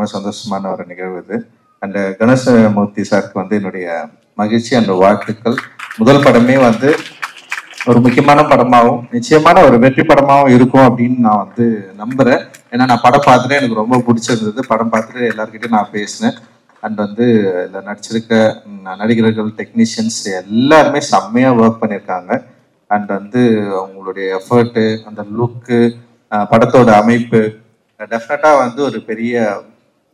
ரொம்ப சந்தோஷமான ஒரு நிகழ்வு இது. அண்ட் கணேசமூர்த்தி சாருக்கு வந்து என்னுடைய மகிழ்ச்சி அண்ட் வாழ்த்துக்கள். முதல் படமே வந்து ஒரு முக்கியமான படமாகவும் நிச்சயமான ஒரு வெற்றி படமாகவும் இருக்கும் அப்படின்னு நான் வந்து நம்புறேன். ஏன்னா நான் படம் பார்த்துட்டு எனக்கு ரொம்ப பிடிச்சிருந்தது. படம் பார்த்துட்டு எல்லாருக்கிட்டையும் நான் பேசினேன். அண்ட் வந்து இதில் நடிச்சிருக்க நடிகர்கள், டெக்னீஷியன்ஸ் எல்லாருமே செம்மையாக ஒர்க் பண்ணியிருக்காங்க. அண்ட் வந்து அவங்களுடைய எஃபர்ட்டு, அந்த லுக்கு, படத்தோட அமைப்பு டெஃபினட்டாக வந்து ஒரு பெரிய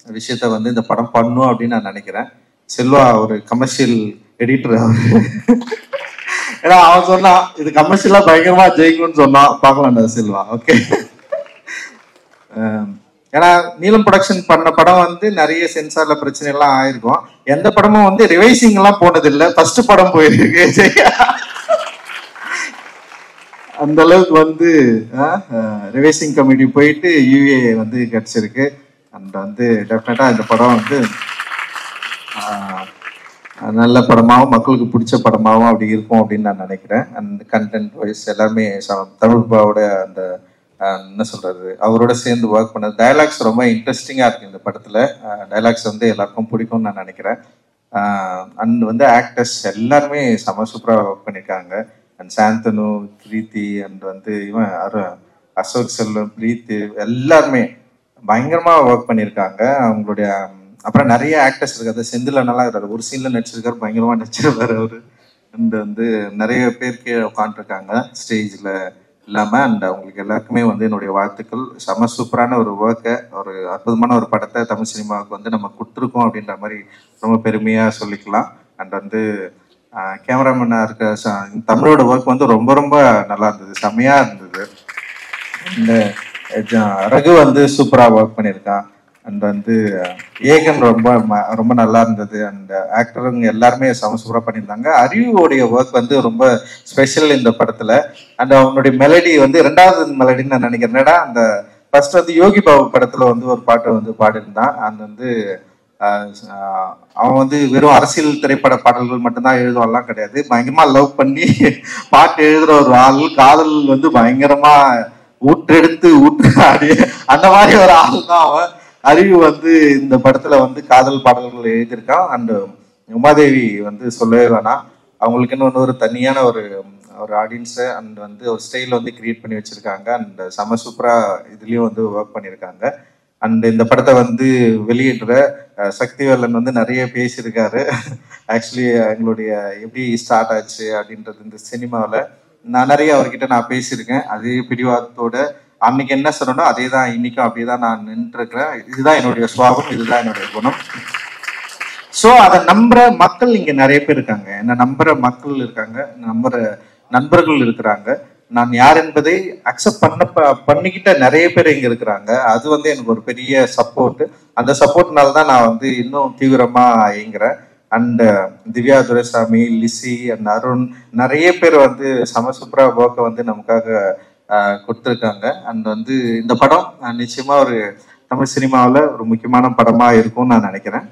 விஷயத்த வந்து இந்த படம் பண்ணும் அப்படின்னு நான் நினைக்கிறேன். செல்வா ஒரு கமர்ஷியல் எடிட்டர். ஏன்னா அவன் சொன்னான் இது கமர்ஷியலா பயங்கரமா ஜெயிக்கணும்னு சொன்னான். பார்க்கலாம்டா செல்வா. ஓகே. ஏன்னா நீலம் ப்ரொடக்ஷன் பண்ண படம் வந்து நிறைய சென்சார்ல பிரச்சனை எல்லாம் ஆயிருக்கும். எந்த படமும் வந்து ரிவைசிங் எல்லாம் போனது இல்லை. ஃபர்ஸ்ட் படம் போயிருக்கு. அந்த அளவுக்கு வந்து ரிவைசிங் கமிட்டி போயிட்டு யூஏ வந்து கிடைச்சிருக்கு. அண்ட் வந்து டெஃபினட்டா இந்த படம் வந்து நல்ல படமாகவும் மக்களுக்கு பிடிச்ச படமாகவும் அப்படி இருக்கும் அப்படின்னு நான் நினைக்கிறேன். அண்ட் கண்டென்ட் வைஸ் எல்லாருமே தமிழ்பாவோட அந்த என்ன சொல்றது, அவரோட சேர்ந்து ஒர்க் பண்ணது. டைலாக்ஸ் ரொம்ப இன்ட்ரெஸ்டிங்காக இருக்கு இந்த படத்துல. டைலாக்ஸ் வந்து எல்லாருக்கும் பிடிக்கும்னு நான் நினைக்கிறேன். அண்ட் வந்து ஆக்டர்ஸ் எல்லாருமே செம சூப்பராக ஒர்க் பண்ணியிருக்காங்க. அண்ட் சாந்தனு, பிரீத்தி, அண்ட் வந்து இவன் அசோக் செல்வம், பிரீத்தி எல்லாருமே பயங்கரமா ஒர்க் பண்ணியிருக்காங்க. அவங்களுடைய அப்புறம் நிறைய ஆக்டர்ஸ் இருக்காது. செந்தில் நல்லா இருக்காரு, ஒரு சீன்ல நடிச்சிருக்காரு, பயங்கரமா நடிச்சிருக்காரு அவரு. அண்ட் வந்து நிறைய பேருக்கு உட்காந்துருக்காங்க ஸ்டேஜ்ல இல்லாம. அண்ட் அவங்களுக்கு எல்லாருக்குமே வந்து என்னுடைய வாழ்த்துக்கள். செம சூப்பரான ஒரு ஒர்க்கை, ஒரு அற்புதமான ஒரு படத்தை தமிழ் சினிமாவுக்கு வந்து நம்ம கொடுத்துருக்கோம் அப்படின்ற மாதிரி ரொம்ப பெருமையா சொல்லிக்கலாம். அண்ட் வந்து கேமராமேனா இருக்க தமிழோட ஒர்க் வந்து ரொம்ப ரொம்ப நல்லா இருந்தது, செம்மையா இருந்தது. இந்த ரகு வந்து சூப்பரா ஒர்க் பண்ணியிருக்கான். அண்ட் வந்து ஏகன் ரொம்ப ரொம்ப நல்லா இருந்தது. அண்ட் ஆக்டருங்க எல்லாருமே சூப்பராக பண்ணியிருந்தாங்க. அறிவுடைய ஒர்க் வந்து ரொம்ப ஸ்பெஷல் இந்த படத்துல. அண்ட் அவனுடைய மெலடி வந்து 2வது மெலடின்னு நான் நினைக்கிறேன். என்னடா அந்த ஃபர்ஸ்ட் வந்து யோகி பாபு படத்துல வந்து ஒரு பாட்டு வந்து பாடியிருந்தான். அந்த வந்து அவன் வந்து வெறும் அரசியல் திரைப்பட பாடல்கள் மட்டும்தான் எழுதுவான்லாம் கிடையாது. பயங்கரமா லவ் பண்ணி பாட்டு எழுதுற ஒரு ஆள். காதல் வந்து பயங்கரமா ஊற்றெடுத்து ஆடி அந்த மாதிரி ஒரு ஆள் தான் அவன். அறிவு வந்து இந்த படத்துல வந்து காதல் பாடல்கள் எழுதியிருக்கான். அண்ட் உமாதேவி வந்து சொல்லவே வேணாம், அவங்களுக்குன்னு ஒரு தனியான ஒரு ஆடியன்ஸை அண்ட் வந்து ஒரு ஸ்டைல வந்து கிரியேட் பண்ணி வச்சிருக்காங்க. அண்ட் செம சூப்பரா இதுலயும் வந்து ஒர்க் பண்ணியிருக்காங்க. அண்ட் இந்த படத்தை வந்து வெளியிடுற சக்திவேலன் வந்து நிறைய பேசியிருக்காரு. ஆக்சுவலி எங்களுடைய எப்படி ஸ்டார்ட் ஆச்சு அப்படின்றது இந்த சினிமாவில் நான் நிறைய அவர்கிட்ட நான் பேசியிருக்கேன். அதே பிடிவாதத்தோட அன்னைக்கு என்ன சொல்லணும் அதே தான் இன்னைக்கும் அப்படியே தான் நான் நின்றுருக்கிறேன். இதுதான் என்னுடைய சுவாபம், இதுதான் என்னுடைய குணம். ஸோ அதை நம்புற மக்கள் இங்க நிறைய பேர் இருக்காங்க, என்ன நம்புற மக்கள் இருக்காங்க, நம்புற நண்பர்கள் இருக்கிறாங்க. நான் யார் என்பதை அக்செப்ட் பண்ணிக்கிட்ட நிறைய பேர் இங்க இருக்கிறாங்க. அது வந்து எனக்கு ஒரு பெரிய சப்போர்ட். அந்த சப்போர்ட்னால தான் நான் வந்து இன்னும் தீவிரமா இயங்குறேன். அண்ட் திவ்யா, துரைசாமி, லிசி அண்ட் அருண் நிறைய பேர் வந்து சூப்பரா ஒர்க்கை வந்து நமக்காக கொடுத்துருக்காங்க. அண்ட் வந்து இந்த படம் நிச்சயமா ஒரு தமிழ் சினிமாவில் ஒரு முக்கியமான படமா இருக்கும்னு நான் நினைக்கிறேன்.